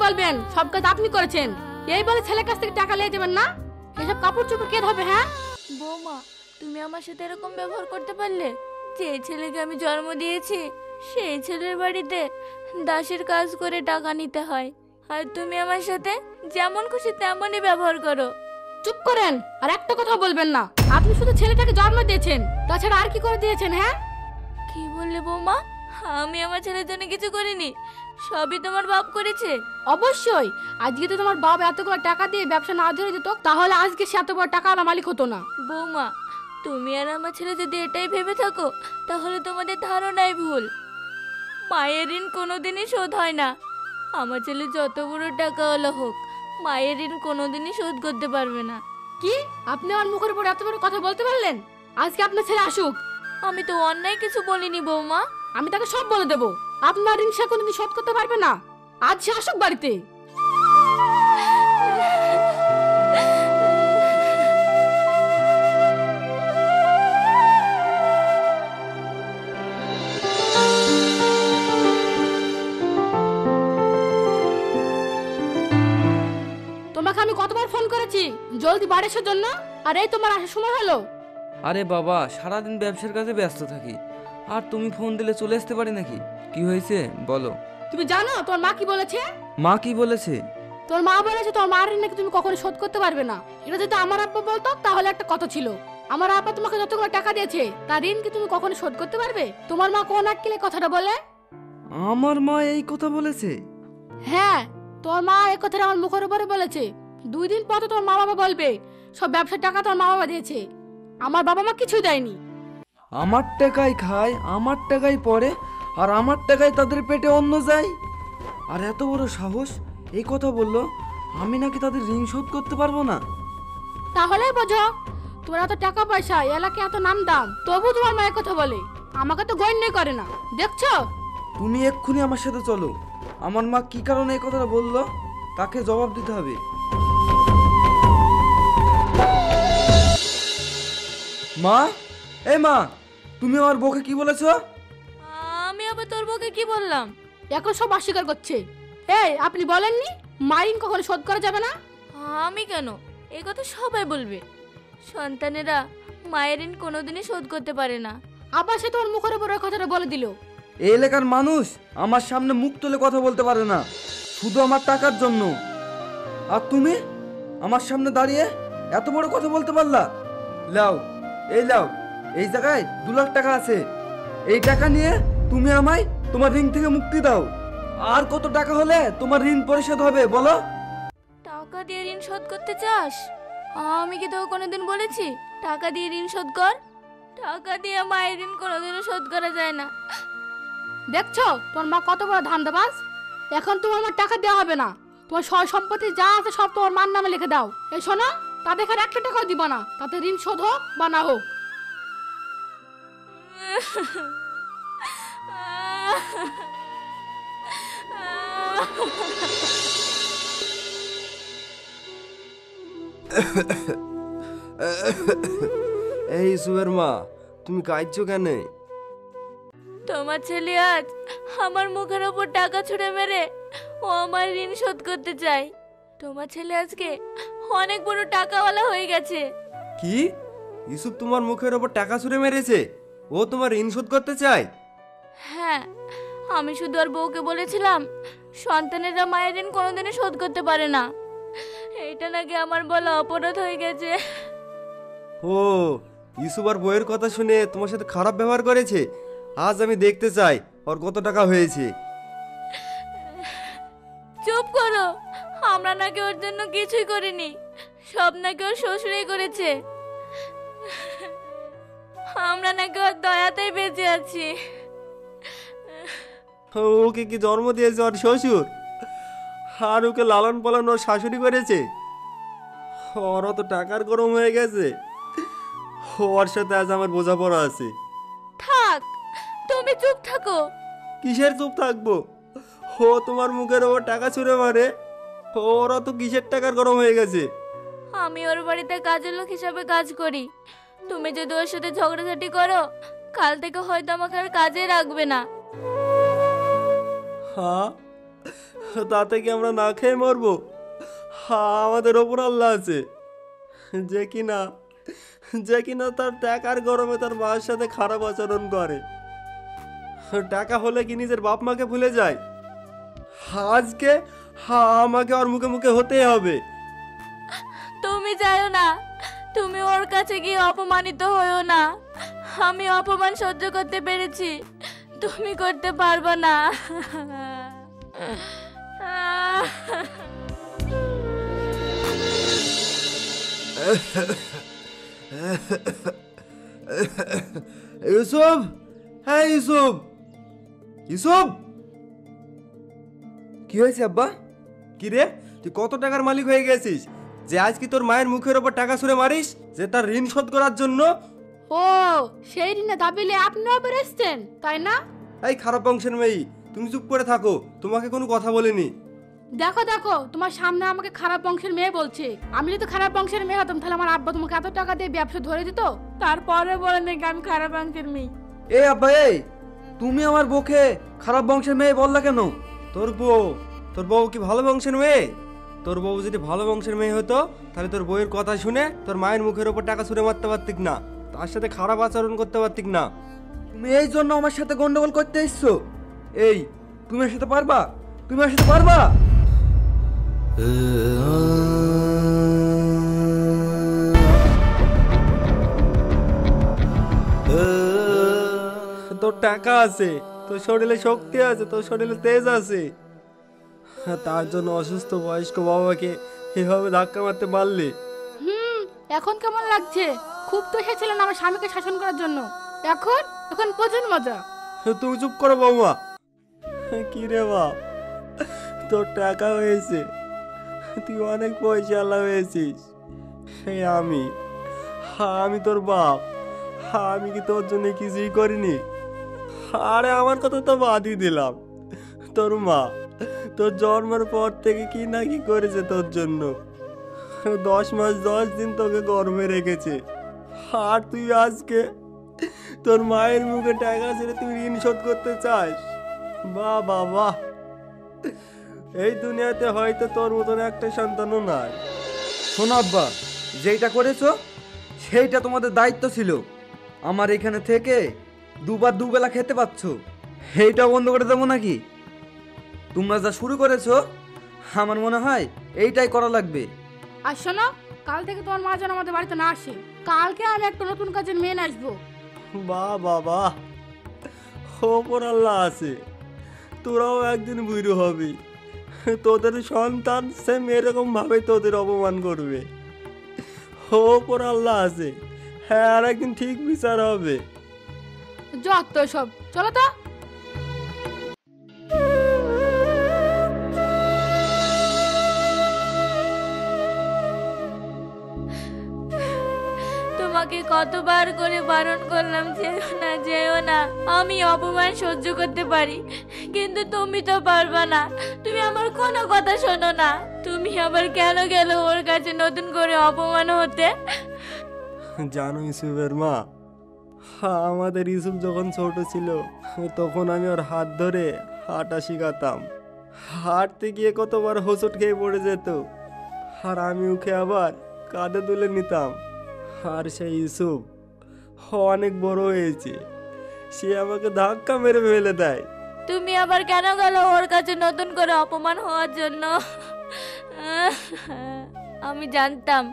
বলবেন সব কাজ আপনি করেছেন, এই বলে ছেলের কাছ থেকে টাকা নিয়ে যাবেন না? এসব কাপড় চোপড় কে ধোবে? হ্যাঁ বৌমা, তুমি আমার সাথে এরকম ব্যবহার করতে পারলে? যে ছেলেকে আমি জন্ম দিয়েছি সেই ছেলের বাড়িতে দাসের কাজ করে টাকা নিতে হয়, আর তুমি আমার সাথে যেমন খুশি তেমনই ব্যবহার করো। চুপ করেন, আর একটা কথা বলবেন না। আপনি শুধু ছেলেটাকে জন্ম দিয়েছেন, তাছাড়া আর কি করে দিয়েছেন? হ্যাঁ কি বললে বৌমা? আমি আমার ছেলের জন্য কিছু করিনি, সবই তোমার বাপ করেছে। অবশ্যই, আজকে তো তোমার বাবা এতগুলো টাকা দিয়ে ব্যবসা না ধরে দিত, তাহলে আজকে সে এত বড় টাকাওয়ালা মালিক হতো না। বৌমা, তুমি আর আমার ছেলে যদি এটাই ভেবে থাকো তাহলে তোমাদের ধারণাই ভুল। মায়ের ঋণ কোনোদিনই শোধ হয় না। আমার ছেলে যত বড় টাকাওয়ালা হোক, মায়ের ঋণ কোনোদিনই শোধ করতে পারবে না। কি আপনি আমার মুখের উপর এত বড় কথা বলতে পারলেন? আজকে আপনার ছেলে আসুক। আমি তো অন্যায় কিছু বলিনি বৌমা। আমি তাকে সব বলে দেবো। আপনার ঋণ সে কোনোদিন শোধ করতে পারবে না। আজ সে আসুক বাড়িতে। তোমাকে আমি কতবার ফোন করেছি জলদি বাড়ি আসার জন্য, আর এই তোমার আসার সময় হলো। আরে বাবা, সারাদিন ব্যবসার কাজে ব্যস্ত থাকি, আর তুমি ফোন দিলে চলে আসতে পারি নাকি? কি হয়েছে বলো। তুমি জানো তোমার মা কি বলেছে? মা কি বলেছে? তোর মা বলেছে তোর মার ঋণ নাকি তুমি কখনো শোধ করতে পারবে না। এটা যদি আমার আব্বা বলতো তাহলে একটা কথা ছিল। আমার আব্বা তোমাকে যতগুলো টাকা দিয়েছে তার ঋণ কি তুমি কখনো শোধ করতে পারবে? তোমার মা কোন আক্কেলে কথাটা বলে? আমার মা এই কথা বলেছে? হ্যাঁ, তোর মা এই কথাটা আমার মুখের উপরে বলেছে। 2 দিন পর তো তোর মা বাবা বলবে সব ব্যবসার টাকা তোর মা বাবা দিয়েছে, আমার বাবা মা কিছুই দেয়নি। আমার টাকায় খায়, আমার টাকায় পড়ে, আর আমার টাকায় তাদের পেটে অন্ন যায়। আর এত বড় সাহস এই কথা বললো আমি নাকি তাদের ঋণ শোধ করতে পারবো না। তাহলে বোঝো তোমার এত টাকা পয়সা, এলাকায় এত নাম দাম, তবু তোমার মায়ের কথা বলে। আমাকে তো গণ্যই করে না, দেখছো? তুমি এক্ষুনি আমার সাথে চলো। আমার মা কি কারণে এই কথাটা বললো তাকে জবাব দিতে হবে। মা, এই মা, তুমি আমার বউকে কি বলেছো? আমি আবার তোর বউকে কি বললাম? এখন সব অস্বীকার করছে। এই আপনি বলেননি মারিন কখনো শোধ করা যাবে না? আমি কেন? এই কথা সবাই বলবে। সন্তানেরা মায়ের ঋণ কোনোদিনই শোধ করতে পারে না। আবার সে তোমার মুখের উপর ওই কথাটা বলে দিল। এই এলাকার মানুষ আমার সামনে মুখ তুলে কথা বলতে পারে না, শুধু আমার টাকার জন্য। আর তুমি আমার সামনে দাঁড়িয়ে এত বড় কথা বলতে পারলা? লাও, এই লাও, এই জায়গায় 2 লাখ টাকা আছে। এই টাকা নিয়ে তুমি আমায় তোমার ঋণ থেকে মুক্তি দাও। আর কত টাকা হলে তোমার ঋণ পরিশোধ হবে বলো? টাকা দিয়ে ঋণ শোধ করতে চাস? আমি কি তোকে কোনোদিন বলেছি টাকা দিয়ে ঋণ শোধ কর? টাকা দিয়ে মায়ের ঋণ কোনোদিনও শোধ করা যায় না। দেখছো তোর মা কত বড় ধান্দাবাজ। এখন তোমার আমার টাকা দেওয়া হবে না। তোমার সয় সম্পত্তি যা আছে সব তোমার মার নামে লিখে দাও। এই শোনো, তাদের এখানে 1 টাকাও দিব না, তাতে ঋণ শোধ হোক বা না হোক। এই সুয়ের মা, তুমি কাঁদছো কেন? তোমার ছেলে আজ আমার মুখের ওপর টাকা ছুঁড়ে মেরে ও আমার ঋণ শোধ করতে চায়। তোমার ছেলে আজকে অনেক বড় টাকাওয়ালা হয়ে গেছে। কি? ইউসুফ তোমার মুখের ওপর টাকা ছুঁড়ে মেরেছে? ও তোমার ঋণ শোধ করতে চায়? হ্যাঁ, আমি শুধু আর বউকে বলেছিলাম সন্তানেরা মায়ের ঋণ কোনোদিনই শোধ করতে পারে না। এইটা নাকি আমার বলা অপরাধ হয়ে গেছে। ও, ইউসুফ আর বউয়ের কথা শুনে তোমার সাথে খারাপ ব্যবহার করেছে। আজ আমি দেখতে চাই ওর কত টাকা হয়েছে। চুপ করো, আমরা নাকি ওর জন্য কিছুই করিনি, সব নাকি ওর শ্বশুরই করেছে। আমরা নাকি ওর দয়াতেই বেঁচে আছি। ওকে কি জন্ম দিয়েছে ওর শ্বশুর, আর ওকে লালন পালন ওর শাশুড়ি করেছে। ওর অত টাকার গরম হয়ে গেছে, ওর সাথে আজ আমার বোঝাপড়া আছে। থাক, তুমি চুপ থাকো। কিসের চুপ থাকবো? ও তোমার মুখের ওপর টাকা ছুঁড়ে মারে, ওর অত কিসের টাকার গরম হয়ে গেছে? আমি ওর বাড়িতে কাজের লোক হিসাবে কাজ করি। তুমি যদি ওর সাথে ঝগড়াঝাটি করো, কাল থেকে হয়তো আমাকে আর কাজে রাখবে না। হ্যাঁ, তাতে কি আমরা না খেয়ে মরবো? আমাদের ওপর আল্লাহ আছে, যে কিনা তার টাকার গরমে তার মায়ের সাথে খারাপ আচরণ করে। টাকা হলে কি নিজের বাপ মাকে ভুলে যায়? আজকে আমাকে ওর মুখে মুখে হতেই হবে। তুমি যাও না, তুমি ওর কাছে গিয়ে অপমানিত হয়েও না। আমি অপমান সহ্য করতে পেরেছি, তুমি করতে পারবে না। ইউসুফ, হ্যাঁ ইউসুফ, ইউসুফ, কি হয়েছে আব্বা? কি রে, তুই কত টাকার মালিক হয়ে গেছিস যে আজ কি তোর মায়ের মুখের ওপর টাকা ছুঁড়ে মারিস, যে তার ঋণ শোধ করার জন্য? ও, সেই ঋণে দাবিলে আপনিও বেরেছেন তাই না? এই খারাপ বংশের মেয়ে, তুমি চুপ করে থাকো, তোমাকে কোনো কথা বলিনি। দেখো দেখো, তোমার সামনে আমাকে খারাপ বংশের মেয়ে বলছে। আমি যদি খারাপ বংশের মেয়ে হতাম তাহলে আমার আব্বা তোমাকে এত টাকা দিয়ে ব্যবসা ধরে দিত? তারপরে বলে নাকি আমি খারাপ বংশের মেয়ে। এই আব্বা, এই তুমি আমার বউকে খারাপ বংশের মেয়ে বললা কেন? তোর বউ কি ভালো বংশের মেয়ে? তোর বউ যদি ভালো বংশের মেয়ে হতো তাহলে তোর বউয়ের কথা শুনে তোর মায়ের মুখের ওপর টাকা ছুঁড়ে মারতে পারতিক না, তার সাথে খারাপ আচরণ করতে পারতিক না। তুমি এই জন্য আমার সাথে গন্ডগোল করতে এসছো? এই, তুমি এর সাথে পারবা? তুমি এর সাথে পারবা? তোর টাকা আছে, তোর শরীরে শক্তি আছে, তোর শরীরে তেজ আছে, তার জন্য অসুস্থ বয়স্ক বাবাকে এভাবে ধাক্কা মারতে পারলি? এখন কেমন লাগছে? খুব তো এসেছিলেন আমার স্বামীকে শাসন করার জন্য, এখন এখন প্রচুর মজা। তুমি চুপ করো বৌমা। কি রে বাপ, তোর টাকা হয়েছে, তুই অনেক পয়সাওয়ালা হয়েছিস। আমি তোর বাপ, আমি কি তোর জন্য কিছুই করিনি? আরে আমার কথা তো বাদই দিলাম, তোর মা তোর জন্মের পর থেকে কি না কি করেছে তোর জন্য। 10 মাস 10 দিন তোকে গরমে রেখেছে, আর তুই আজকে তোর মায়ের মুখে টাকা ছেড়ে তুই ঋণ শোধ করতে চাস? বাহ বাহ বাহ, এই দুনিয়াতে হয়তো তোর মতন একটা সন্তানও নাই। শোনো আব্বা, যেইটা করেছো সেইটা তোমাদের দায়িত্ব ছিল। আমার এখানে থেকে দুবেলা খেতে পাচ্ছ, সেইটা বন্ধ করে দেবো নাকি? তোমরা যা শুরু করেছো আমার মনে হয় এইটাই করা লাগবে। আর শোনো, কাল থেকে তোমার মা যেন আমাদের বাড়িতে না আসে। কালকে আমি একটা নতুন কাজের মেয়ে নিয়ে আসবো। বাহ বাবা, ওপর আল্লাহ আছে, তোরাও একদিন বুড়ো হবি, তোদের সন্তান সেম এরকম ভাবে তোদের অপমান করবে। ওপর আল্লাহ আছে, হ্যাঁ, আর একদিন ঠিক বিচার হবে। যত সব, চলো তো। তোমাকে কতবার করে বারণ করলাম যেও না যেও না, আমি অপমান সহ্য করতে পারি, কিন্তু তুমি তো পারবা না। তুমি আমার কোনো কথা শোনো না। তুমি আবার কেন গেল ওর কাছে নতুন করে অপমান হতে? জানো ইউসুফের মা, আমাদের ইউসুফ যখন ছোট ছিল তখন আমি ওর হাত ধরে হাঁটা শিখাতাম। হাঁটতে গিয়ে কতবার হোঁচট খেয়ে পড়ে যেত, আর আমি ওকে আবার কাঁধে তুলে নিতাম। আর সেই ইউসুফ অনেক বড় হয়েছে, সে আমাকে ধাক্কা মেরে ফেলে দেয়। তুমি আবার কেন গেল ওর কাছে নতুন করে অপমান হওয়ার জন্য? আমি জানতাম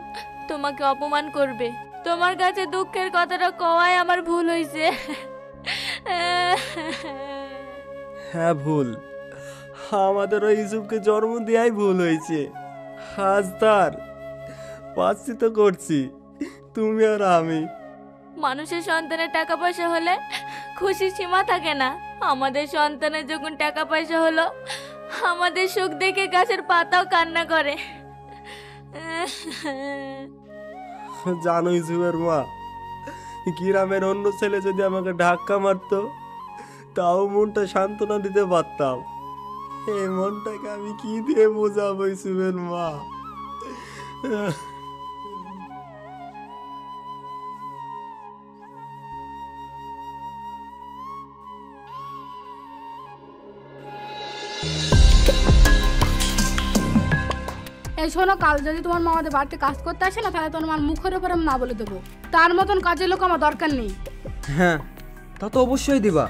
তোমাকে অপমান করবে। তোমার কাছে দুঃখের কথাটা কওয়াই আমার ভুল হয়েছে। হ্যাঁ ভুল, আমাদের ওই ইউসুফকে জন্ম দেওয়াই ভুল হয়েছে। আজ তার প্রায়শ্চিত্ত করছি তুমি আর আমি। মানুষের সন্তানের টাকা পয়সা হলে খুশি সীমা থাকে না। আমাদের সন্তানের যখন টাকা পয়সা হলো, আমাদের সুখ দেখে গাছের পাতাও কান্না করে। জানো ইউসুফের মা, গ্রামের অন্য ছেলে যদি আমাকে ধাক্কা মারতো তাও মনটা সান্ত্বনা দিতে পারতাম। এই মনটাকে আমি কি দিয়ে বোঝাবো ইউসুফের মা? এই শোনো, কাল যদি তোমার মা আমাদের বাড়িতে কাজ করতে আসে না, তাহলে তোমার মার মুখের উপর আমি না বলে দেবো। তার মতন কাজের লোক আমার দরকার নেই। হ্যাঁ, তা তো অবশ্যই দিবা,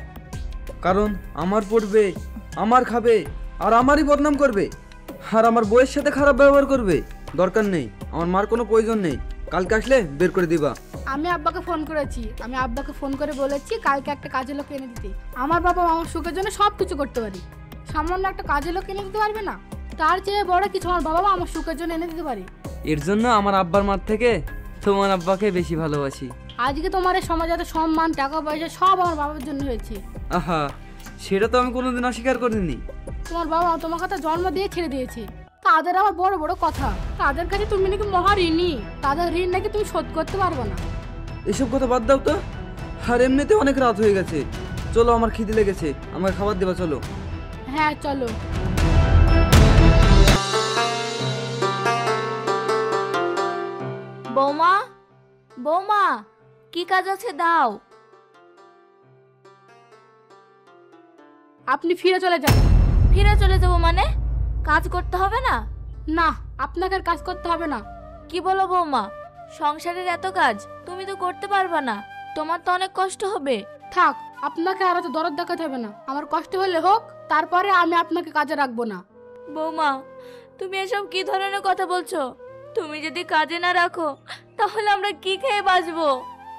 কারণ আমার পড়বে, আমার খাবে, আর আমারই বদনাম করবে, আর আমার বউয়ের সাথে খারাপ ব্যবহার করবে। দরকার নেই, আমার মার কোনো প্রয়োজন নেই। কালকে আসলে বের করে দিবা। আমি আব্বাকে ফোন করেছি, আমি আব্বাকে ফোন করে বলেছি কালকে একটা কাজের লোক এনে দিতে। আমার বাবা আমার সুখের জন্য সব কিছু করতে পারি, সামান্য একটা কাজের লোক এনে দিতে পারবে না? তার চেয়ে বড় কিছু আমার বাবা আমার সুখের জন্য এনে দিতে পারে। এর জন্য আমার আব্বার মার থেকে তোমার আব্বাকে বেশি ভালোবাসি। আজকে তোমার এই সমাজে এত সম্মান, টাকা পয়সা সব আমার বাবার জন্য হয়েছে। আহা, সেটা তো আমি কোনোদিন অস্বীকার করিনি। তোমার বাবা তোমাকে তো জন্ম দিয়ে ছেড়ে দিয়েছে, তাদের আবার বড় বড় কথা। তাদের কাছে তুমি নাকি মহা ঋণী, তাদের ঋণ নাকি তুমি শোধ করতে পারবে না। এসব কথা বাদ দাও তো। আর এমনিতে অনেক রাত হয়ে গেছে, চলো আমার খিদে লেগেছে, আমাকে খাবার দেবা চলো। হ্যাঁ চলো। বৌমা, বৌমা, কি কাজ আছে দাও। আপনি ফিরে চলে যান। ফিরে চলে যাবো মানে? কাজ করতে হবে না? না, আপনাকে আর কাজ করতে হবে না। কি বলো বৌমা, সংসারের এত কাজ তুমি তো করতে পারবা না, তোমার তো অনেক কষ্ট হবে। থাক, আপনাকে আর এত দরদ দেখাতে হবে না। আমার কষ্ট হলে হোক, তারপরে আমি আপনাকে কাজে রাখবো না। বৌমা, তুমি এসব কি ধরনের কথা বলছো? তুমি যদি কাজে না রাখো তাহলে আমরা কি খেয়ে বাঁচবো?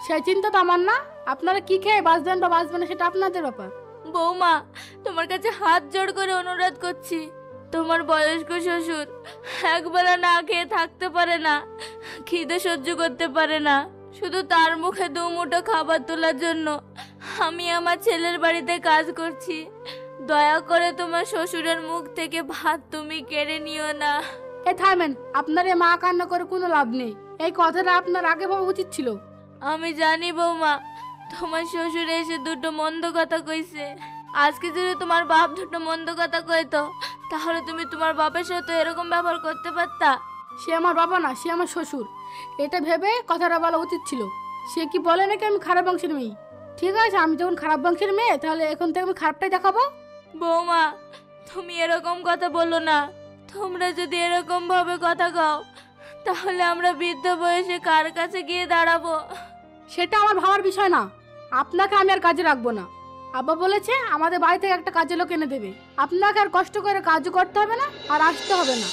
সেই চিন্তা তো আমার না। আপনারা কি খেয়ে বাঁচবেন বা বাঁচবেন না সেটা আপনাদের ব্যাপার। বৌমা, তোমার কাছে হাত জোড় করে অনুরোধ করছি, তোমার বয়স্ক শ্বশুর একবেলা না খেয়ে থাকতে পারে না, খিদে সহ্য করতে পারে না, শুধু তার মুখে দু মুঠো খাবার তোলার জন্য আমি আমার ছেলের বাড়িতে কাজ করছি। দয়া করে তোমার শ্বশুরের মুখ থেকে ভাত তুমি কেড়ে নিও না। এ থামেন, আপনার এ মা কান্না করে কোনো লাভ নেই। এই কথাটা আপনার আগে ভাবা উচিত ছিল। আমি জানি বৌমা, তোমার শ্বশুর এসে দুটো মন্দ কথা কইছে। আজকে যদি তোমার বাপ দুটো মন্দ কথা কইতো তাহলে তুমি তোমার বাপের সাথে এরকম ব্যবহার করতে পারতা? সে আমার বাবা না, সে আমার শ্বশুর। এটা ভেবে কথাটা বলা উচিত ছিল। সে কি বলে নাকি আমি খারাপ বংশের মেয়ে? ঠিক আছে, আমি যখন খারাপ বংশের মেয়ে, তাহলে এখন থেকে আমি খারাপটাই দেখাবো। বৌমা, তুমি এরকম কথা বলো না। তোমরা যদি এরকম ভাবে কথা কও তাহলে আমরা বৃদ্ধ বয়সে কার কাছে গিয়ে দাঁড়াবো? সেটা আমার ভাবার বিষয় না। আপনাকে আমি আর কাজে রাখবো না। আব্বা বলেছে আমাদের বাড়ি থেকে একটা কাজের লোক এনে দেবে। আপনাকে আর কষ্ট করে কাজও করতে হবে না, আর আসতে হবে না।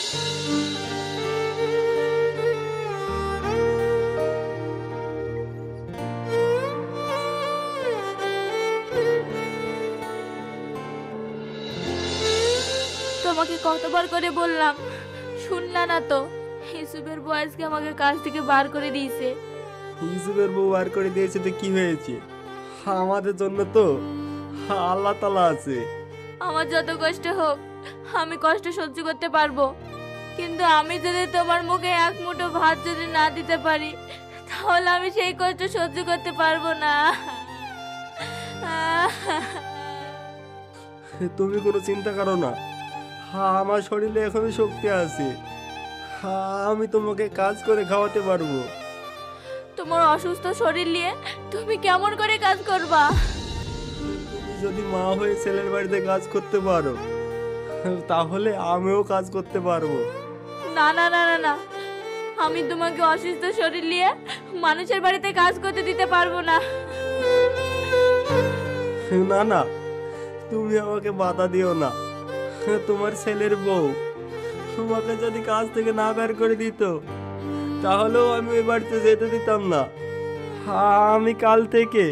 তোমাকে কতবার করে বললাম, শুনলা না তো? ইসুবের বয়সকে আমাকে কাজ থেকে বার করে দিয়েছে। ইউসুফের বউ বার করে দিয়েছে তো কি হয়েছে? আমাদের জন্য তো আল্লাহ তাআলা আছে। আমার যত কষ্ট হোক আমি কষ্ট সহ্য করতে পারবো, কিন্তু আমি যদি তোমার মুখে এক মুঠো ভাত যদি না দিতে পারি তাহলে আমি সেই কষ্ট সহ্য করতে পারবো না। তুমি কোনো চিন্তা করো না, আমার শরীরে এখনো শক্তি আছে, আমি তোমাকে কাজ করে খাওয়াতে পারবো। তোমার অসুস্থ শরীর নিয়ে তুমি কেমন করে কাজ করবা? তুমি যদি মা হয়ে ছেলের বাড়িতে কাজ করতে পারো তাহলে আমিও কাজ করতে পারবো। না না না না না, আমি তোমাকে অসুস্থ শরীর নিয়ে মানুষের বাড়িতে কাজ করতে দিতে পারবো না। না না, তুমি আমাকে বাধা দিও না। তোমার ছেলের বউ তোমাকে যদি কাজ থেকে না বের করে দিত তাহলেও আমি ওই বাড়িতে যেতে দিতাম না। আমি কাল থেকে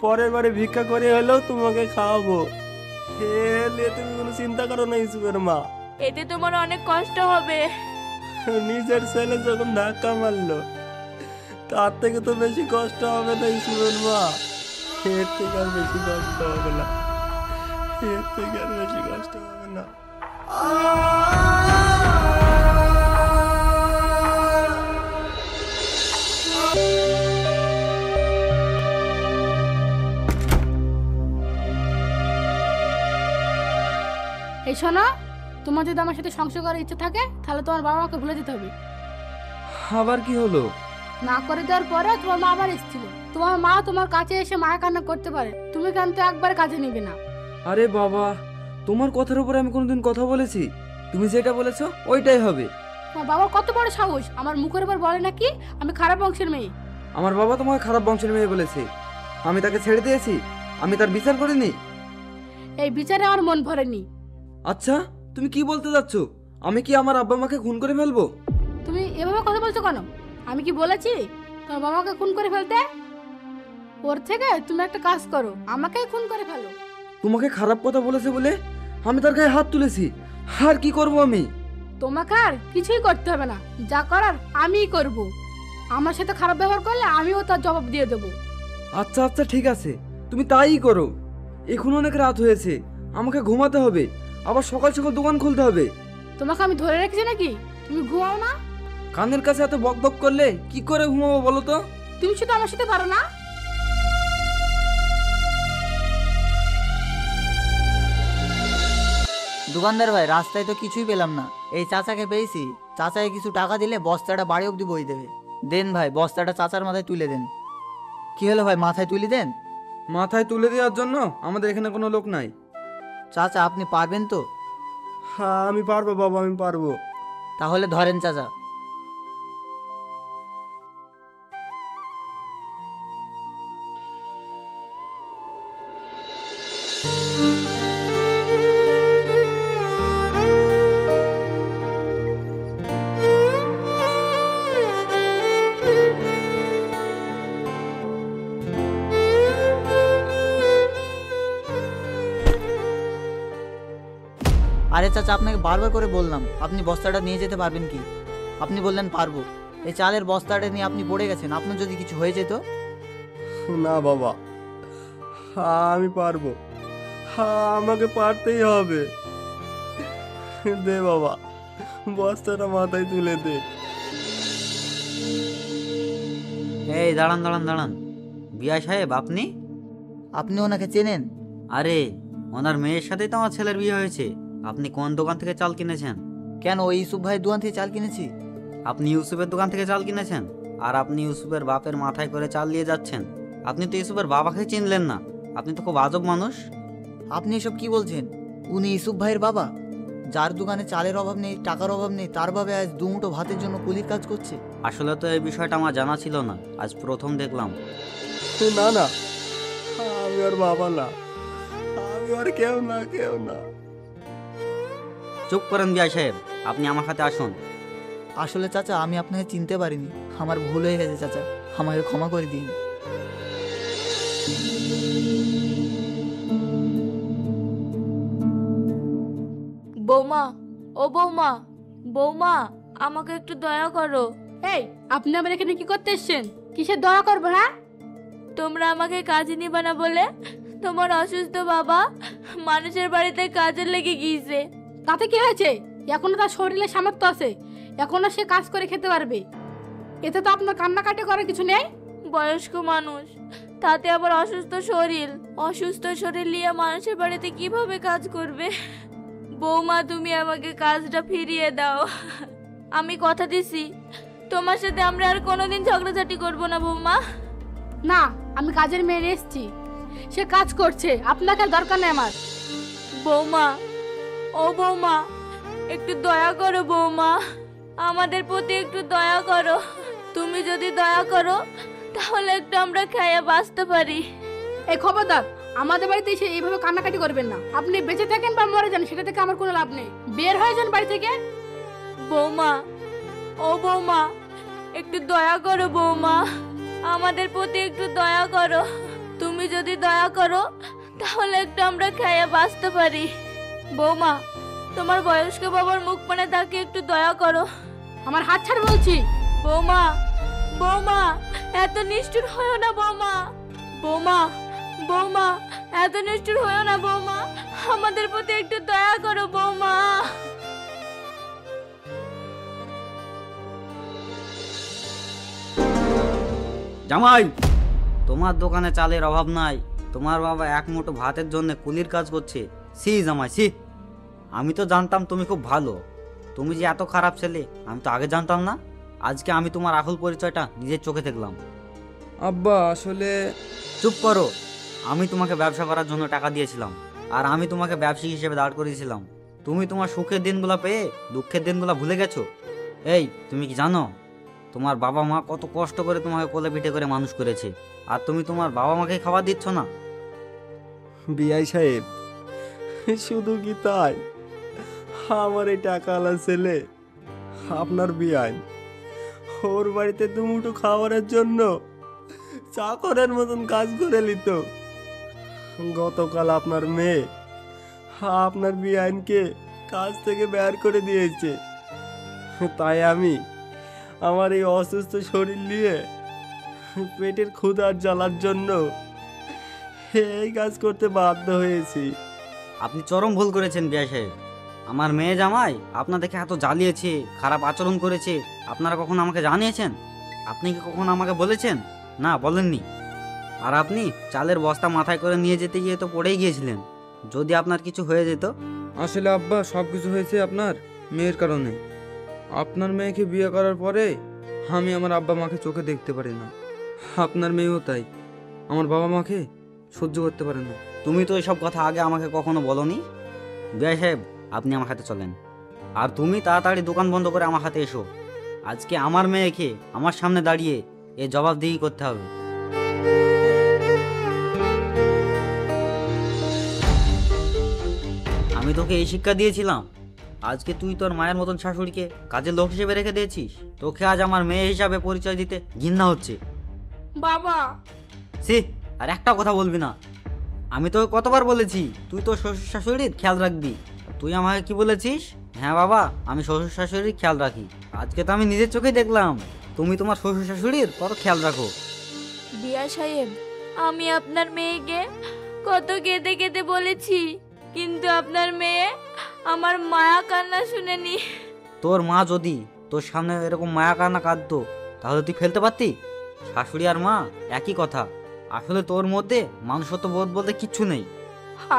পরের বারে ভিক্ষা করে হলেও তোমাকে খাওয়াবো। তুমি কোনো চিন্তা করো না ইউসুফের মা। এতে তোমার অনেক কষ্ট হবে। নিজের ছেলে যখন ধাক্কা মারলো তার থেকে তো বেশি কষ্ট হবে না ইউসুফের মা। এর থেকে আর বেশি কষ্ট হবে না, এর থেকে আর বেশি কষ্ট হবে না। এই শোনো, তোমার যদি আমার সাথে সংসার করার ইচ্ছে থাকে তাহলে তোমার বাবা মাকে ভুলে যেতে হবে। আবার কি হলো? না করে দেওয়ার পরে তোমার মা আবার এসেছিল। তোমার মা তোমার কাছে এসে মায়া কান্না করতে পারে, তুমি কিন্তু একবার কাজে নিবে না। আরে বাবা, তোমার কথার উপরে আমি কোনোদিন কথা বলেছি? তুমি যেটা বলেছো ওইটাই হবে। তোমার বাবার কত বড় সাহস আমার মুখের উপর বলে নাকি আমি খারাপ বংশের মেয়ে। আমার বাবা তোমাকে খারাপ বংশের মেয়ে বলেছে, আমি তাকে ছেড়ে দিয়েছি? আমি তার বিচার করিনি? এই বিচারে আমার মন ভরেনি। আচ্ছা, তুমি কি বলতে যাচ্ছ? আমি কি আমার আব্বা মাকে খুন করে ফেলবো? তুমি এভাবে কথা বলছো কেন? আমি কি বলেছি তোমার বাবাকে খুন করে ফেলতে? ওর থেকে তুমি একটা কাজ করো, আমাকেই খুন করে ফেলো। তোমাকে খারাপ কথা বলেছে বলে আমি তার গায়ে হাত তুলেছি, আর কি করব আমি? তোমাকে আর কিছুই করতে হবে না, যা করার আমিই করব। আমার সাথে খারাপ ব্যবহার করলে আমিও তার জবাব দিয়ে দেবো। আচ্ছা আচ্ছা ঠিক আছে, তুমি তাই করো। এখন অনেক রাত হয়েছে, আমাকে ঘুমাতে হবে, আবার সকাল সকাল দোকান খুলতে হবে। তোমাকে আমি ধরে রেখেছি নাকি? তুমি ঘুমাও না? কানের কাছে এত বক বক করলে কি করে ঘুমাবো বলো তো? তুমি শুধু আমার সাথে পারো না? দোকানদার ভাই, রাস্তায় তো কিছুই পেলাম না। এই চাচাকে পেয়েছি, চাচাকে কিছু টাকা দিলে বস্তাটা বাড়ি অব্দি বই দেবে। দেন ভাই, বস্তাটা চাচার মাথায় তুলে দেন। কি হলো ভাই, মাথায় তুলে দেন। মাথায় তুলে দেওয়ার জন্য আমাদের এখানে কোনো লোক নাই। চাচা আপনি পারবেন তো? হ্যাঁ আমি পারবো বাবা, আমি পারবো। তাহলে ধরেন চাচা। আরে চাচা, আপনাকে বারবার করে বললাম আপনি বস্তাটা নিয়ে যেতে পারবেন কি? আপনি বললেন পারবো। এই চালের বস্তাটা নিয়ে আপনি পড়ে গেছেন, আপনার যদি কিছু হয়ে যেত? না বাবা, হ্যাঁ আমি পারবো, হ্যাঁ আমাকে পারতেই হবে। দে বাবা, বস্তাটা মাথায় তুলে দে। এই দাঁড়ান দাঁড়ান দাঁড়ান, বিয়া সাহেব আপনি? আপনি ওনাকে চেনেন? আরে ওনার মেয়ের সাথেই তো আমার ছেলের বিয়ে হয়েছে। আপনি কোন দোকান থেকে চাল কিনেছেন? কেন, ওই ইউসুফ ভাইয়ের দোকান থেকে চাল কিনেছি। আপনি ইউসুফের দোকান থেকে চাল কিনেছেন, আর আপনি ইউসুফের বাপের মাথায় করে চাল নিয়ে যাচ্ছেন। আপনি তো ইউসুফের বাবাকে চিনলেন না, আপনি তো খুব আজব মানুষ। আপনি এসব কি বলছেন? উনি ইউসুফ ভাইয়ের বাবা, যার দোকানে চালের অভাব নেই, টাকার অভাব নেই, তার ভাবে আজ দুমুঠো ভাতের জন্য কুলির কাজ করছে। আসলে তো এই বিষয়টা আমার জানা ছিল না, আজ প্রথম দেখলাম। না না, আমি ওর বাবা না, আমি ওর কেউ না, কেউ না। চুপ করেন বিয়া সাহেব, আপনি আমার সাথে আসুন। আসলে চাচা, আমি আপনাকে চিনতে পারিনি, আমার ভুল হয়ে গেছে চাচা, আমাকে ক্ষমা করে দিন। বৌমা, ও বৌমা, বৌমা আমাকে একটু দয়া করো। এই, আপনি আমার এখানে কি করতে এসেছেন? কিসের দয়া করবো? হ্যাঁ, তোমরা আমাকে কাজে নিবা না বলে তোমার অসুস্থ বাবা মানুষের বাড়িতে কাজে লেগে গিয়েছে। তাতে কি হয়েছে? এখনো তার শরীরে সামর্থ্য আছে, এখনো সে কাজ করে খেতে পারবে। এতে তো আপনার কান্নাকাটি করার কিছু নেই। বয়স্ক মানুষ, তাতে আবার অসুস্থ শরীর, অসুস্থ শরীর নিয়ে মানুষের বাড়িতে কিভাবে কাজ করবে? বৌমা তুমি আমাকে কাজটা ফিরিয়ে দাও। আমি কথা দিছি তোমার সাথে আমরা আর কোনোদিন ঝগড়াঝাটি করবো না বৌমা। না, আমি কাজের মেয়ে এসেছি, সে কাজ করছে, আপনাকে আর দরকার নেই আমার। বৌমা, ও বৌমা একটু দয়া করো বৌমা, আমাদের প্রতি একটু দয়া করো। তুমি যদি দয়া করো তাহলে একটু আমরা খেয়ে বাঁচতে পারি। এই খবরদার, আমাদের বাড়িতে এসে এইভাবে কান্নাকাটি করবেন না। আপনি বেঁচে থাকেন বা মরে যান, সেটা থেকে আমার কোনো লাভ নেই। বের হয়ে যান বাড়ি থেকে। বৌমা, ও বৌমা একটু দয়া করো বৌমা, আমাদের প্রতি একটু দয়া করো। তুমি যদি দয়া করো তাহলে একটু আমরা খেয়ে বাঁচতে পারি। বৌমা, তোমার বয়স্ক বাবার মুখ পানে তাকে একটু দয়া করো। আমার হাত ছাড় বলছি। বৌমা, বৌমা এত নিষ্ঠুর হয়েও না বৌমা। বৌমা, বৌমা এত নিষ্ঠুর হয়েও না বৌমা, আমাদের প্রতি একটু দয়া করো বৌমা। জামাই, তোমার দোকানে চালের অভাব নাই, তোমার বাবা এক মুঠো ভাতের জন্য কুলির কাজ করছে। সি জামাই সি, আমি তো জানতাম তুমি খুব ভালো, তুমি যে এত খারাপ ছেলে আমি তো আগে জানতাম না। আজকে আমি তোমার আসল পরিচয়টা নিজের চোখে দেখলাম। আব্বা আসলে চুপ করো, আমি তোমাকে ব্যবসা করার জন্য টাকা দিয়েছিলাম, আর আমি তোমাকে ব্যবসায়ী হিসেবে দাঁড় করিয়েছিলাম। তুমি তোমার সুখের দিনগুলো পেয়ে দুঃখের দিনগুলো ভুলে গেছো। এই তুমি কি জানো তোমার বাবা মা কত কষ্ট করে তোমাকে কোলে পিঠে করে মানুষ করেছে, আর তুমি তোমার বাবা মাকে খাবার দিচ্ছ না? বিআই সাহেব, শুধু কি তাই, আমার এই টাকাওয়ালা ছেলে আপনার বিআই, ওর বাড়িতে দুমুঠো খাবারের জন্য চাকরের মতন কাজ করে নিত। গতকাল আপনার মেয়ে আপনার বিআইনকে কাজ থেকে বের করে দিয়েছে। তাই আমি আমার এই অসুস্থ শরীর নিয়ে পেটের ক্ষুধার জ্বালার জন্য এই কাজ করতে বাধ্য হয়েছি। আপনি চরম ভুল করেছেন বিআই সাহেব। আমার মেয়ে জামাই আপনাদেরকে এত জ্বালিয়েছে, খারাপ আচরণ করেছে, আপনারা কখনো আমাকে জানিয়েছেন? আপনি কি কখনো আমাকে বলেছেন? না, বলেননি। আর আপনি চালের বস্তা মাথায় করে নিয়ে যেতে গিয়ে তো পড়েই গিয়েছিলেন। যদি আপনার কিছু হয়ে যেত? আসলে আব্বা সব কিছু হয়েছে আপনার মেয়ের কারণে। আপনার মেয়েকে বিয়ে করার পরে আমি আমার আব্বা মাকে চোখে দেখতে পারি না। আপনার মেয়েও তাই, আমার বাবা মাকে সহ্য করতে পারে না। তুমি তো এসব কথা আগে আমাকে কখনো বলনি। বিআই সাহেব, আপনি আমার হাতে চলেন, আর তুমি তাড়াতাড়ি দোকান বন্ধ করে আমার হাতে এসো। আজকে আমার মেয়েকে আমার সামনে দাঁড়িয়ে এ জবাবদিহি করতে হবে। আমি তোকে এই শিক্ষা দিয়েছিলাম, আজকে তুই তোর মায়ের মতন শাশুড়িকে কাজের লোক হিসেবে রেখে দিয়েছিস। তোকে আজ আমার মেয়ে হিসাবে পরিচয় দিতে ঘৃণা হচ্ছে। বাবা, সি, আর একটা কথা বলবি না। আমি তোকে কতবার বলেছি তুই তো শ্বশুর শাশুড়ির খেয়াল রাখবি, তুই আমাকে কি বলেছিস? হ্যাঁ বাবা, আমি শ্বশুর শাশুড়ির খেয়াল রাখি। আজকে তো আমি নিজের চোখেই দেখলাম তুমি তোমার শ্বশুর শাশুড়ির কত খেয়াল রাখো। বিয়া সাহেব, আমি আপনার মেয়েকে কত কেঁদে কেঁদে বলেছি, কিন্তু আপনার মেয়ে আমার মায়া কান্না শুনেনি। তোর মা যদি তোর সামনে এরকম মায়া কান্না কাঁদতো তাহলে তুই ফেলতে পারতি? শাশুড়ি আর মা একই কথা। আসলে তোর মধ্যে মানুষত্ব বোধ বলতে কিচ্ছু নেই।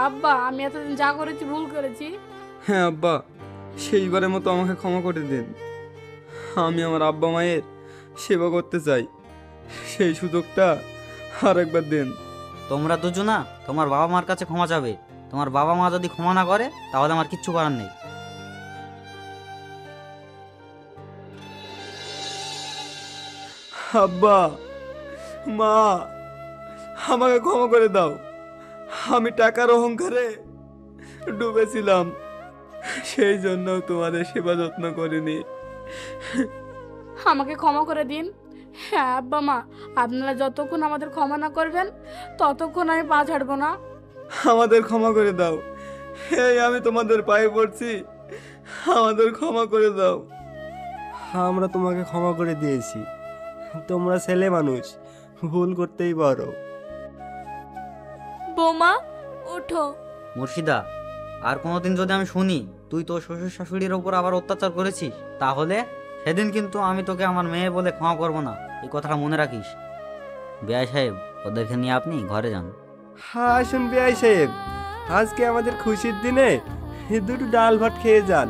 আব্বা আমি এতদিন যা করেছি ভুল করেছি। হ্যাঁ আব্বা, সেইবারের মতো আমাকে ক্ষমা করে দিন। আমি আমার আব্বা মায়ের সেবা করতে চাই, সেই সুযোগটা আর একবার দিন। তোমরা দুজনা তোমার বাবা মার কাছে ক্ষমা চাবে। তোমার বাবা মা যদি ক্ষমা না করে তাহলে আমার কিচ্ছু করার নেই। আব্বা, মা, আমাকে ক্ষমা করে দাও। আমি টাকার অহংকারে ডুবেছিলাম, সেই জন্য তোমাদের সেবা যত্ন করিনি। আমাকে ক্ষমা করে দিন। হ্যাঁ আব্বা মা, আপনারা যতক্ষণ আমাদের ক্ষমা না করবেন ততক্ষণ আমি পা ছাড়বো না। আমাদের ক্ষমা করে দাও, এই আমি তোমাদের পায়ে পড়ছি, আমাদের ক্ষমা করে দাও। আমরা তোমাকে ক্ষমা করে দিয়েছি, তোমরা ছেলে মানুষ, ভুল করতেই পারো। বোমা, ওঠো। মুর্শিদা, আর কোনোদিন যদি আমি শুনি তুই তোর শ্বশুর শাশুড়ির ওপর আবার অত্যাচার করেছিস তাহলে সেদিন কিন্তু আমি তোকে আমার মেয়ে বলে ক্ষমা করবো না, এই কথাটা মনে রাখিস। বিআই সাহেব, ওদেরকে নিয়ে আপনি ঘরে যান। হ্যাঁ আসুন বিআই সাহেব, আজকে আমাদের খুশির দিনে দুটো ডাল ভাত খেয়ে যান।